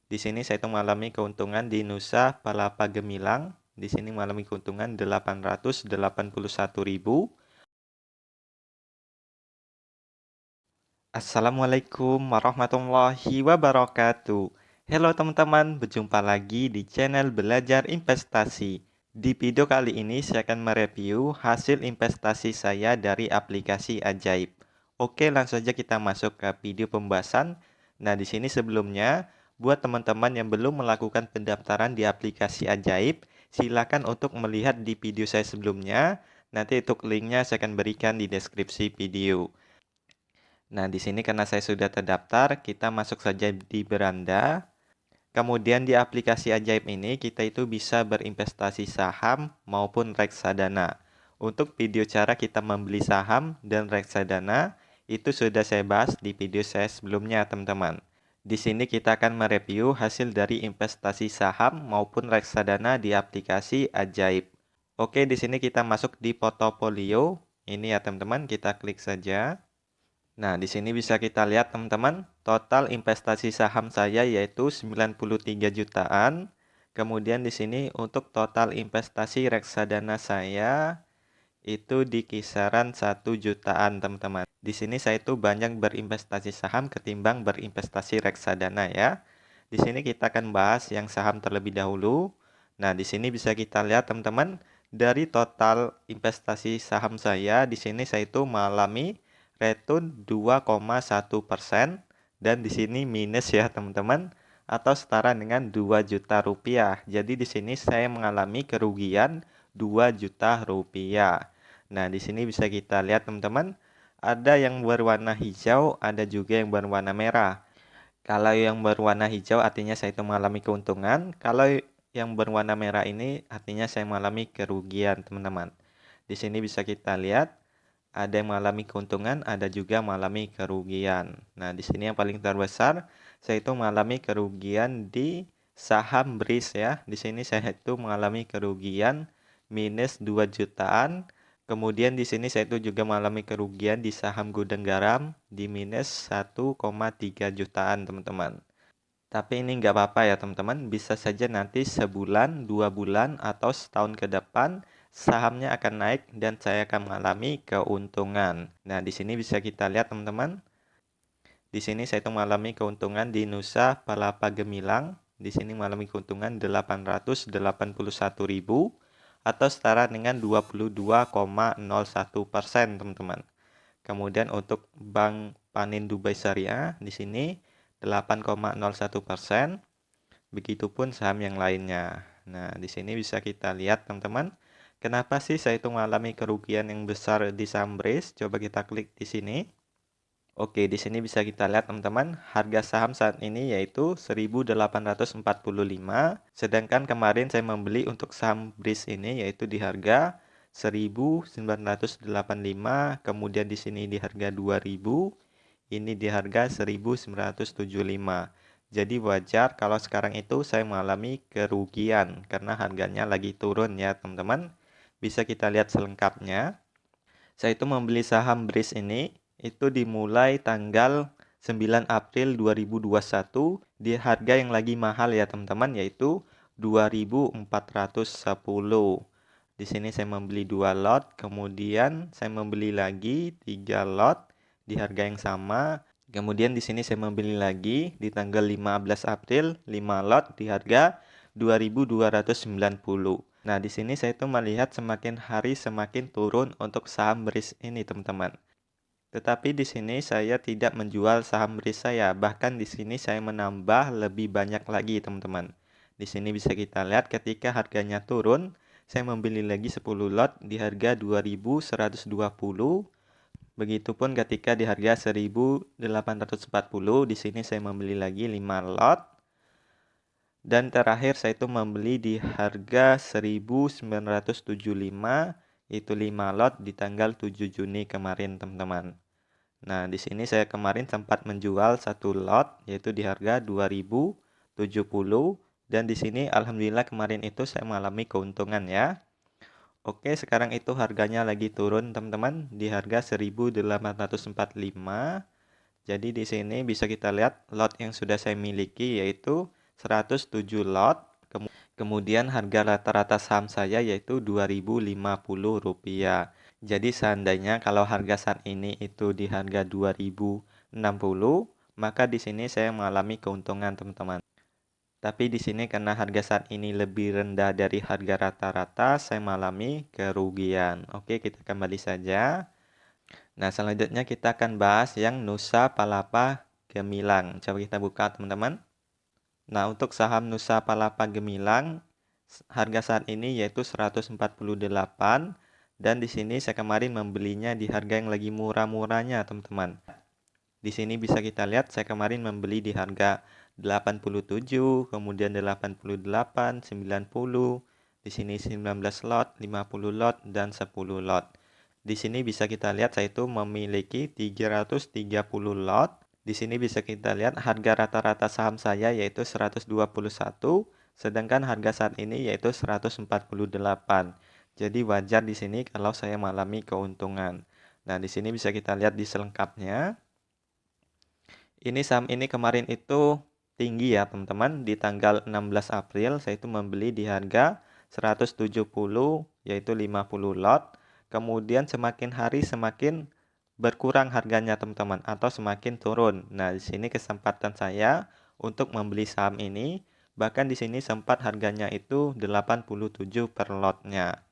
Di sini saya itu mengalami keuntungan di Nusa Palapa Gemilang. Di sini mengalami keuntungan 881.000. Assalamualaikum warahmatullahi wabarakatuh. Halo teman-teman, berjumpa lagi di channel Belajar Investasi. Di video kali ini saya akan mereview hasil investasi saya dari aplikasi Ajaib. Oke, langsung saja kita masuk ke video pembahasan. Nah, di sini sebelumnya, buat teman-teman yang belum melakukan pendaftaran di aplikasi Ajaib, silakan untuk melihat di video saya sebelumnya. Nanti untuk linknya saya akan berikan di deskripsi video. Nah, di sini karena saya sudah terdaftar, kita masuk saja di beranda. Kemudian di aplikasi Ajaib ini kita itu bisa berinvestasi saham maupun reksadana. Untuk video cara kita membeli saham dan reksadana itu sudah saya bahas di video saya sebelumnya, teman-teman. Di sini kita akan mereview hasil dari investasi saham maupun reksadana di aplikasi Ajaib. Oke, di sini kita masuk di portofolio. Ini ya, teman-teman, kita klik saja. Nah, di sini bisa kita lihat teman-teman, total investasi saham saya yaitu 93 jutaan. Kemudian di sini untuk total investasi reksadana saya itu di kisaran 1 jutaan, teman-teman. Di sini saya itu banyak berinvestasi saham ketimbang berinvestasi reksadana ya. Di sini kita akan bahas yang saham terlebih dahulu. Nah, di sini bisa kita lihat teman-teman, dari total investasi saham saya di sini saya itu mengalami return 2,1% dan di sini minus ya teman-teman, atau setara dengan 2 juta rupiah. Jadi di sini saya mengalami kerugian 2 juta rupiah. Nah, di sini bisa kita lihat teman-teman, ada yang berwarna hijau, ada juga yang berwarna merah. Kalau yang berwarna hijau artinya saya itu mengalami keuntungan. Kalau yang berwarna merah ini artinya saya mengalami kerugian, teman-teman. Di sini bisa kita lihat ada yang mengalami keuntungan, ada juga mengalami kerugian. Nah, di sini yang paling terbesar, saya itu mengalami kerugian di saham BRIS ya. Di sini saya itu mengalami kerugian minus 2 jutaan. Kemudian di sini saya itu juga mengalami kerugian di saham Gudang Garam di minus 1,3 jutaan, teman-teman. Tapi ini nggak apa-apa ya teman-teman, bisa saja nanti sebulan, 2 bulan, atau setahun ke depan sahamnya akan naik dan saya akan mengalami keuntungan. Nah, di sini bisa kita lihat teman-teman. Di sini saya itu mengalami keuntungan di Nusa Palapa Gemilang. Di sini mengalami keuntungan 881.000 atau setara dengan 22,01%, teman-teman. Kemudian untuk Bank Panin Dubai Syariah di sini 8,01%. Begitupun saham yang lainnya. Nah, di sini bisa kita lihat teman-teman, kenapa sih saya itu mengalami kerugian yang besar di saham BRIS? Coba kita klik di sini. Oke, di sini bisa kita lihat teman-teman, harga saham saat ini yaitu 1.845, sedangkan kemarin saya membeli untuk saham BRIS ini yaitu di harga 1.985, kemudian di sini di harga 2.000, ini di harga 1.975. Jadi wajar kalau sekarang itu saya mengalami kerugian karena harganya lagi turun ya teman-teman. Bisa kita lihat selengkapnya. Saya itu membeli saham BRIS ini itu dimulai tanggal 9 April 2021 di harga yang lagi mahal ya teman-teman, yaitu 2.410. Di sini saya membeli 2 lot, kemudian saya membeli lagi 3 lot di harga yang sama. Kemudian di sini saya membeli lagi di tanggal 15 April 5 lot di harga 2.290. Nah, di sini saya itu melihat semakin hari semakin turun untuk saham BRIS ini, teman-teman. Tetapi di sini saya tidak menjual saham BRIS saya, bahkan di sini saya menambah lebih banyak lagi, teman-teman. Di sini bisa kita lihat ketika harganya turun, saya membeli lagi 10 lot di harga 2.120. Begitupun ketika di harga 1.840, di sini saya membeli lagi 5 lot. Dan terakhir saya itu membeli di harga 1.975, itu 5 lot di tanggal 7 Juni kemarin, teman-teman. Nah, di sini saya kemarin sempat menjual 1 lot yaitu di harga 2.070 dan di sini alhamdulillah kemarin itu saya mengalami keuntungan ya. Oke, sekarang itu harganya lagi turun, teman-teman, di harga 1.845. Jadi di sini bisa kita lihat lot yang sudah saya miliki yaitu 107 lot. Kemudian harga rata-rata saham saya yaitu Rp2.050. Jadi seandainya kalau harga saat ini itu di harga 2.060, maka di sini saya mengalami keuntungan, teman-teman. Tapi di sini karena harga saat ini lebih rendah dari harga rata-rata, saya mengalami kerugian. Oke, kita kembali saja. Nah, selanjutnya kita akan bahas yang Nusa Palapa Gemilang. Coba kita buka, teman-teman. Nah, untuk saham Nusa Palapa Gemilang, harga saat ini yaitu 148, dan di sini saya kemarin membelinya di harga yang lagi murah-murahnya, teman-teman. Di sini bisa kita lihat saya kemarin membeli di harga 87, kemudian 88, 90, di sini 19 lot, 50 lot, dan 10 lot. Di sini bisa kita lihat saya itu memiliki 330 lot. Di sini bisa kita lihat harga rata-rata saham saya yaitu 121, sedangkan harga saat ini yaitu 148. Jadi wajar di sini kalau saya mengalami keuntungan. Nah, di sini bisa kita lihat di selengkapnya. Ini saham ini kemarin itu tinggi ya, teman-teman. Di tanggal 16 April saya itu membeli di harga 170 yaitu 50 lot. Kemudian semakin hari semakin berkurang harganya, teman-teman, atau semakin turun. Nah, di sini kesempatan saya untuk membeli saham ini, bahkan di sini sempat harganya itu 87 per lotnya.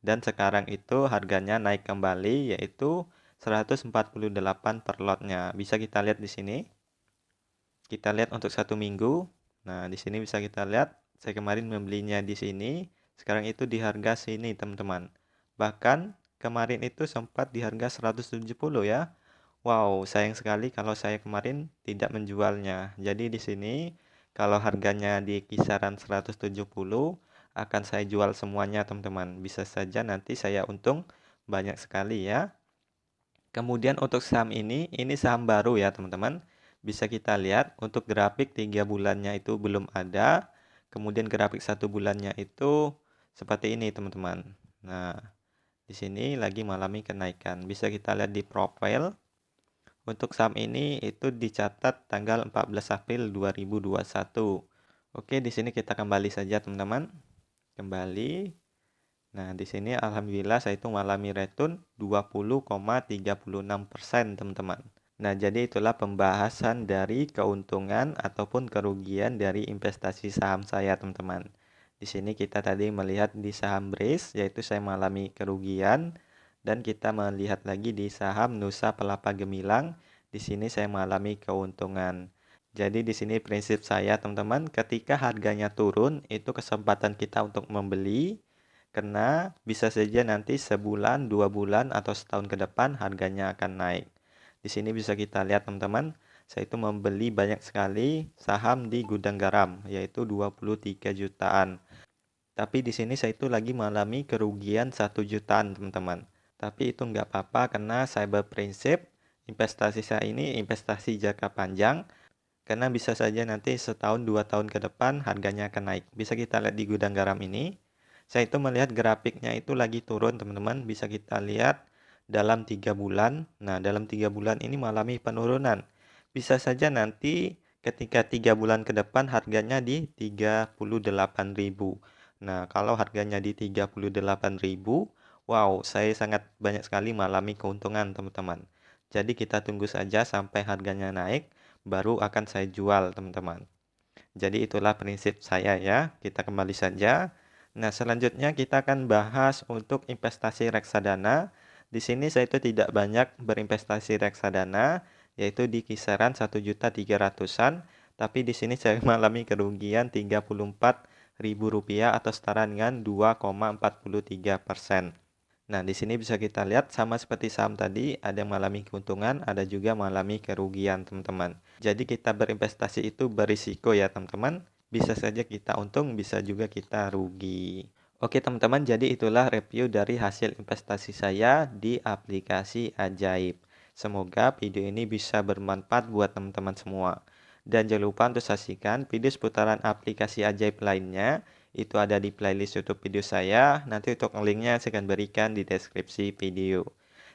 Dan sekarang itu harganya naik kembali yaitu 148 per lotnya. Bisa kita lihat di sini. Kita lihat untuk 1 minggu. Nah, di sini bisa kita lihat saya kemarin membelinya di sini. Sekarang itu di harga sini, teman-teman. Bahkan kemarin itu sempat di harga 170 ya. Wow, sayang sekali kalau saya kemarin tidak menjualnya. Jadi di sini kalau harganya di kisaran 170 akan saya jual semuanya, teman-teman. Bisa saja nanti saya untung banyak sekali ya. Kemudian untuk saham ini saham baru ya, teman-teman. Bisa kita lihat untuk grafik 3 bulannya itu belum ada. Kemudian grafik 1 bulannya itu seperti ini, teman-teman. Nah, di sini lagi mengalami kenaikan. Bisa kita lihat di profil. Untuk saham ini itu dicatat tanggal 14 April 2021. Oke, di sini kita kembali saja, teman-teman. Kembali. Nah, di sini alhamdulillah saya itu mengalami return 20,36%, teman-teman. Nah, jadi itulah pembahasan dari keuntungan ataupun kerugian dari investasi saham saya, teman-teman. Di sini kita tadi melihat di saham BRIS, yaitu saya mengalami kerugian, dan kita melihat lagi di saham Nusa Palapa Gemilang, di sini saya mengalami keuntungan. Jadi di sini prinsip saya, teman-teman, ketika harganya turun, itu kesempatan kita untuk membeli, karena bisa saja nanti sebulan, 2 bulan, atau setahun ke depan harganya akan naik. Di sini bisa kita lihat, teman-teman, saya itu membeli banyak sekali saham di gudang garam, yaitu 23 jutaan. Tapi di sini saya itu lagi mengalami kerugian 1 jutaan, teman-teman. Tapi itu nggak apa-apa karena saya berprinsip investasi saya ini investasi jangka panjang, karena bisa saja nanti setahun 2 tahun ke depan harganya akan naik. Bisa kita lihat di gudang garam ini. Saya itu melihat grafiknya itu lagi turun, teman-teman. Bisa kita lihat dalam 3 bulan. Nah, dalam 3 bulan ini mengalami penurunan. Bisa saja nanti ketika 3 bulan ke depan harganya di 38.000. Nah, kalau harganya di 38.000, wow, saya sangat banyak sekali mengalami keuntungan, teman-teman. Jadi kita tunggu saja sampai harganya naik, baru akan saya jual, teman-teman. Jadi itulah prinsip saya ya. Kita kembali saja. Nah, selanjutnya kita akan bahas untuk investasi reksadana. Di sini saya itu tidak banyak berinvestasi reksadana, yaitu di kisaran 1.300.000-an, tapi di sini saya mengalami kerugian Rp34.000 atau setara dengan 2,43%. Nah, di sini bisa kita lihat sama seperti saham tadi, ada yang mengalami keuntungan, ada juga mengalami kerugian, teman-teman. Jadi kita berinvestasi itu berisiko ya, teman-teman. Bisa saja kita untung, bisa juga kita rugi. Oke, teman-teman, jadi itulah review dari hasil investasi saya di aplikasi Ajaib. Semoga video ini bisa bermanfaat buat teman-teman semua. Dan jangan lupa untuk saksikan video seputaran aplikasi Ajaib lainnya. Itu ada di playlist YouTube video saya. Nanti untuk linknya saya akan berikan di deskripsi video.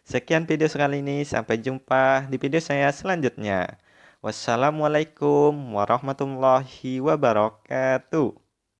Sekian video sekali ini. Sampai jumpa di video saya selanjutnya. Wassalamualaikum warahmatullahi wabarakatuh.